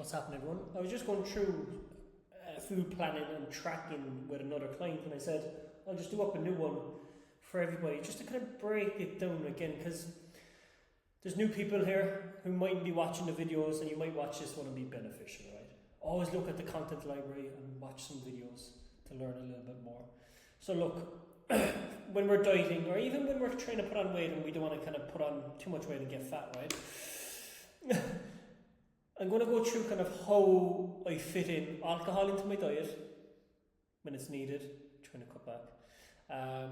What's happening, everyone? I was just going through food planning and tracking with another client, and I said I'll just do up a new one for everybody, just to kind of break it down again, because there's new people here who might be watching the videos, and you might watch this one and be beneficial, right? Always look at the content library and watch some videos to learn a little bit more. So look, when we're dieting, or even when we're trying to put on weight and we don't want to kind of put on too much weight and get fat, right? I'm going to go through kind of how I fit in alcohol into my diet when it's needed, trying to cut back. I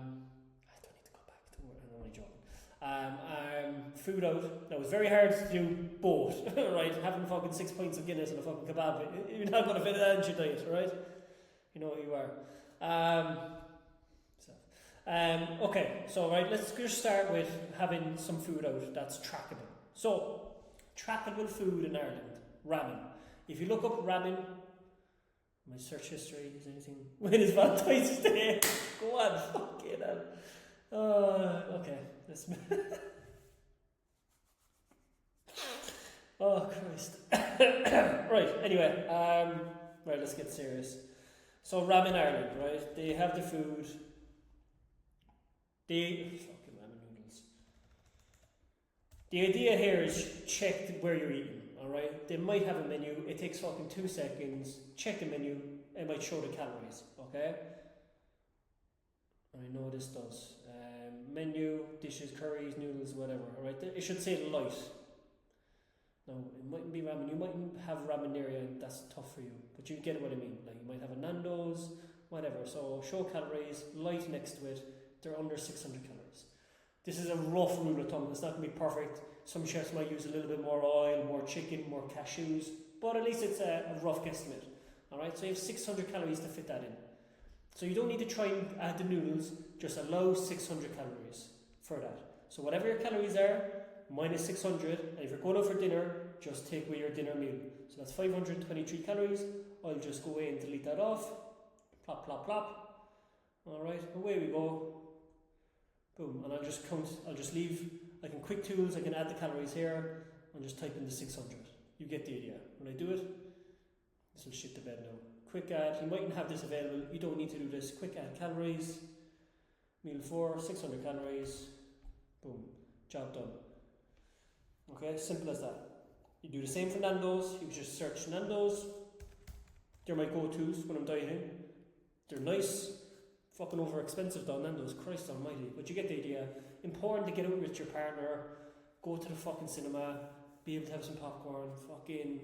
don't need to cut back, I'm only joking. Food out. Now, it's very hard to do both, right? Having fucking 6 pints of Guinness and a fucking kebab, you're not going to fit that into your diet, right? You know who you are. Okay, so right, let's just start with having some food out that's trackable. So, trackable food in Ireland, ramen. If you look up ramen, my search history, is anything, when is Valentine's Day? Go on, fucking hell. Okay, let's oh Christ. Right, anyway, right, let's get serious. So Ramen Ireland, right, they have the food, fucking ramen noodles. The idea here is check where you're eating, alright? They might have a menu, it takes fucking 2 seconds, check the menu, it might show the calories, okay? I know this does. Menu, dishes, curries, noodles, whatever, alright? It should say light. Now, it mightn't be ramen, you mightn't have ramen area and that's tough for you, but you get what I mean. Like, you might have a Nando's, whatever. So, show calories, light next to it, they're under 600 calories. This is a rough rule of thumb, it's not going to be perfect. Some chefs might use a little bit more oil, more chicken, more cashews, but at least it's a rough guesstimate. Alright, so you have 600 calories to fit that in. So you don't need to try and add the noodles, just allow 600 calories for that. So whatever your calories are, minus 600, and if you're going out for dinner, just take away your dinner meal. So that's 523 calories. I'll just go away and delete that off. Plop, plop, plop. Alright, away we go. Boom, and I'll just count, I'll just leave, I can quick tools, I can add the calories here, and just type in the 600. You get the idea. When I do it, this will shit the bed now. Quick add, you mightn't have this available, you don't need to do this. Quick add calories, meal 4, 600 calories, boom, job done. Okay, simple as that. You do the same for Nando's, you just search Nando's. They're my go-tos when I'm dieting. They're nice, fucking over expensive though, Nando's, Christ almighty, but you get the idea. Important to get out with your partner, go to the fucking cinema, be able to have some popcorn, fucking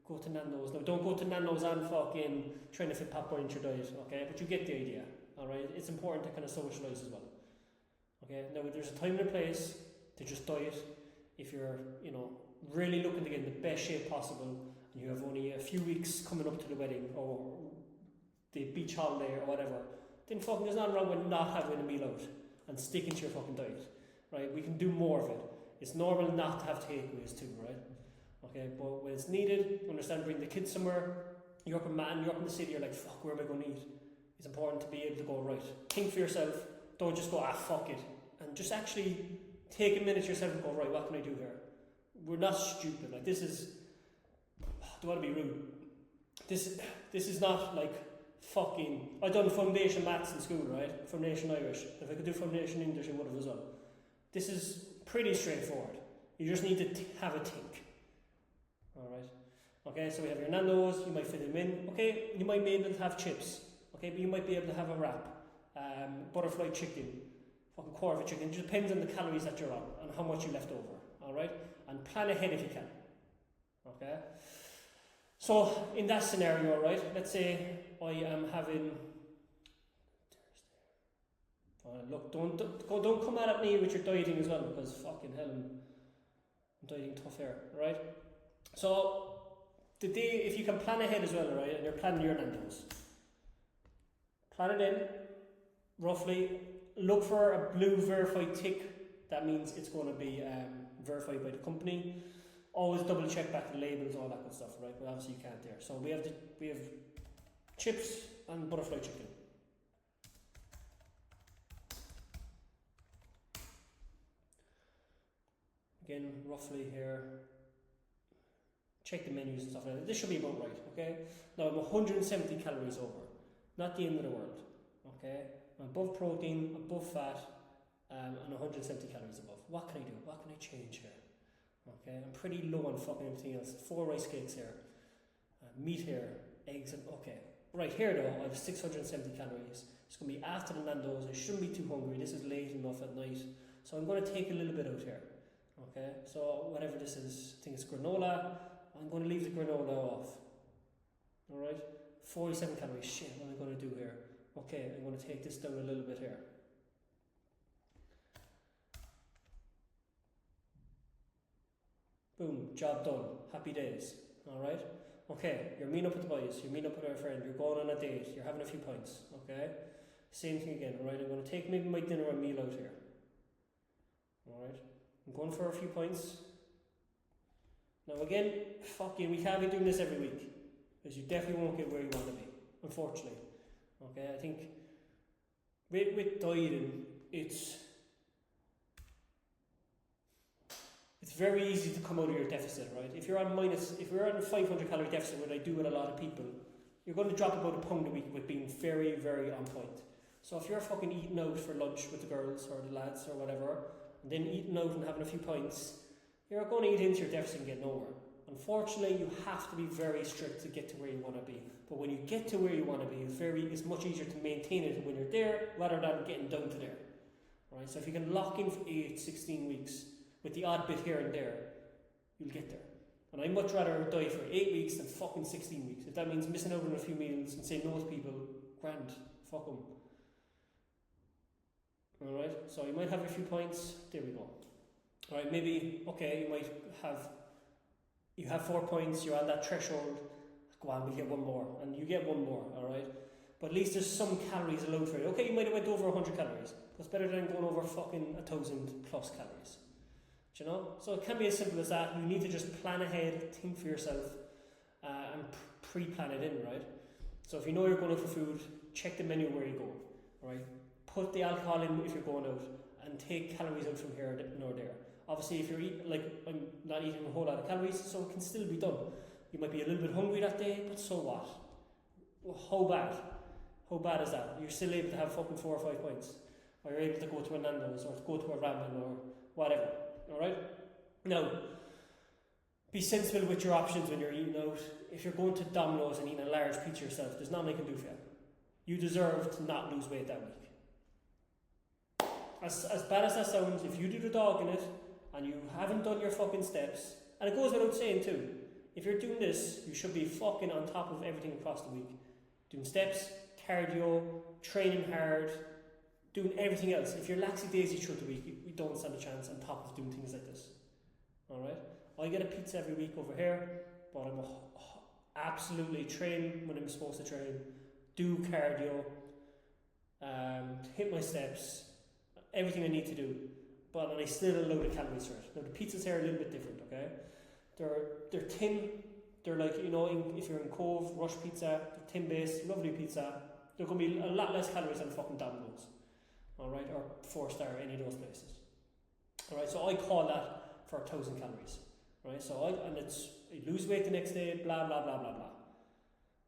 go to Nando's. Now don't go to Nando's and fucking trying to fit popcorn into your diet, okay, but you get the idea, alright? It's important to kind of socialise as well, okay? Now there's a time and a place to just diet. If you're, you know, really looking to get in the best shape possible, and you have only a few weeks coming up to the wedding, or the beach holiday or whatever, then fucking there's nothing wrong with not having a meal out and sticking to your fucking diet, right? We can do more of it. It's normal not to have takeaways too, right? Okay, but when it's needed, understand, bring the kids somewhere, you're up in Man, you're up in the city, you're like, fuck, where am I going to eat? It's important to be able to go, right, think for yourself, don't just go, fuck it, and just actually take a minute to yourself and go, right, what can I do here? We're not stupid, like this is, I don't want to be rude, this is not like fucking, I done foundation maths in school, right? Foundation Irish. If I could do foundation English, I would have as well. This is pretty straightforward. You just need to have a think. Alright. Okay, so we have your Nando's, you might fit them in. Okay, you might be able to have chips. Okay, but you might be able to have a wrap. Butterfly chicken. Fucking quarter of a chicken. It just depends on the calories that you're on and how much you left over. Alright? And plan ahead if you can. Okay? So, in that scenario, right, let's say I am having... look, don't come at me with your dieting as well, because fucking hell, I'm dieting tough here, right? So, the day, if you can plan ahead as well, right, and you're planning your Nando's, plan it in, roughly, look for a blue verified tick, that means it's going to be verified by the company. Always double check back the labels, all that good stuff, right? But obviously you can't there. So we have chips and butterfly chicken. Again, roughly here. check the menus and stuff like that. This should be about right, okay? Now I'm 170 calories over, not the end of the world, okay? I'm above protein, above fat, and 170 calories above. What can I do? What can I change here? Okay, I'm pretty low on fucking everything else. 4 rice cakes here, meat here, eggs, and okay. Right here though, I have 670 calories. It's going to be after the Nando's. I shouldn't be too hungry. This is late enough at night. So I'm going to take a little bit out here. Okay, so whatever this is, I think it's granola. I'm going to leave the granola off. Alright, 47 calories. Shit, what am I going to do here? Okay, I'm going to take this down a little bit here. Boom, job done. Happy days. Alright? Okay, you're meeting up with the boys, you're meeting up with our friend, you're going on a date, you're having a few pints. Okay? Same thing again, alright? I'm going to take maybe my dinner or meal out here. Alright? I'm going for a few pints. Now again, fuck you, we can't be doing this every week. Because you definitely won't get where you want to be. Unfortunately. Okay, I think with dieting, it's very easy to come out of your deficit, right? If you're on a 500 calorie deficit, what I do with a lot of people, you're going to drop about a pound a week with being very, very on point. So if you're fucking eating out for lunch with the girls or the lads or whatever, and then eating out and having a few pints, you're going to eat into your deficit and get nowhere. Unfortunately, you have to be very strict to get to where you want to be. But when you get to where you want to be, it's much easier to maintain it when you're there rather than getting down to there. Right? So if you can lock in for 8, 16 weeks, with the odd bit here and there, you'll get there. And I'd much rather die for 8 weeks than fucking 16 weeks. If that means missing out on a few meals and saying no to people, grand, fuck them. Alright, so you might have a few points, there we go. Alright, maybe, okay, you have 4 points, you're on that threshold, go on, we'll get one more, and you get one more, alright? But at least there's some calories allowed for you. Okay, you might have went over 100 calories. That's better than going over fucking 1,000 plus calories. You know, so it can be as simple as that. You need to just plan ahead, think for yourself, and pre-plan it in, right? So if you know you're going out for food, check the menu where you go, right? Put the alcohol in if you're going out, and take calories out from here nor there. Obviously, if you're I'm not eating a whole lot of calories, so it can still be done. You might be a little bit hungry that day, but so what? Well, how bad? How bad is that? You're still able to have fucking 4 or 5 pints, or you're able to go to a Nando's or go to a ramen or whatever. Alright? Now, be sensible with your options when you're eating out. If you're going to Domino's and eating a large pizza yourself, there's nothing I can do for you. You deserve to not lose weight that week. As bad as that sounds, if you do the dog in it and you haven't done your fucking steps, and it goes without saying too, if you're doing this, you should be fucking on top of everything across the week. Doing steps, cardio, training hard, doing everything else. If you're laxy-daisy through the week, you don't stand a chance on top of doing things like this. Alright? I get a pizza every week over here, but I'm absolutely train when I'm supposed to train, do cardio, hit my steps, everything I need to do, but I still allow the calories for it. Now the pizzas here are a little bit different, okay? They're thin, they're like, you know, if you're in Cove, Rush Pizza, they're tin based, lovely pizza, they're going to be a lot less calories than fucking Domino's. Alright, or 4-star, any of those places. Alright, so I call that for 1,000 calories. Right, so I lose weight the next day, blah blah blah blah blah.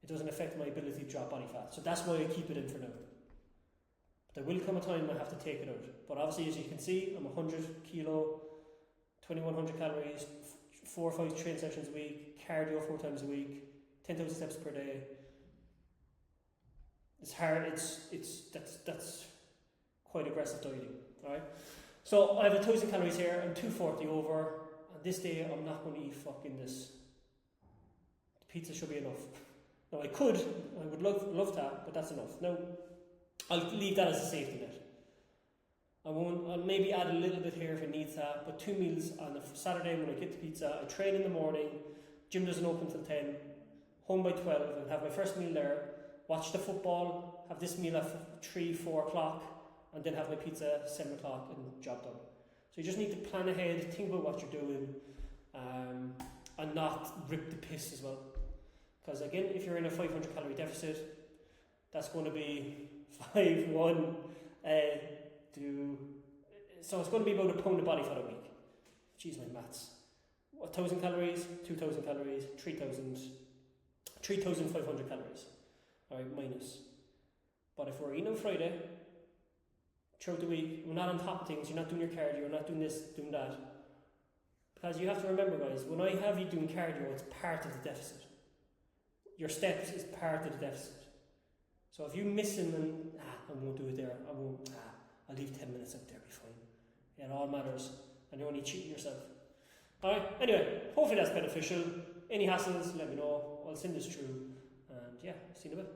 It doesn't affect my ability to drop body fat. So that's why I keep it in for now. There will come a time I have to take it out. But obviously, as you can see, I'm 100 kilo, 2,100 calories, 4 or 5 train sessions a week, cardio 4 times a week, 10,000 steps per day. It's hard. That's quite aggressive dieting, right? So I have 1,000 calories here. I'm 240 over. And this day, I'm not going to eat fucking this. The pizza should be enough. Now I would love that, but that's enough. Now I'll leave that as a safety net. I'll maybe add a little bit here if it needs that, but 2 meals on a Saturday when I get the pizza. I train in the morning, gym doesn't open till 10, home by 12, and have my first meal there, watch the football, have this meal at 3, 4 o'clock, and then have my pizza at 7 o'clock and job done. So you just need to plan ahead, think about what you're doing, and not rip the piss as well. Because again, if you're in a 500 calorie deficit, that's going to be 5, 1, 2, so it's going to be about a pound of body fat a week. Jeez, my maths. 1,000 calories, 2,000 calories, 3,500 calories. Alright, minus. But if we're eating on Friday, throughout the week, we're not on top of things, you're not doing your cardio, you're not doing this, doing that. Because you have to remember, guys, when I have you doing cardio, it's part of the deficit. Your steps is part of the deficit. So if you miss them and, I won't do it there, I'll leave 10 minutes out there, be fine. Yeah, it all matters, and you're only cheating yourself. Alright, anyway, hopefully that's beneficial. Any hassles, let me know. I'll send this through, and yeah, see you in a bit.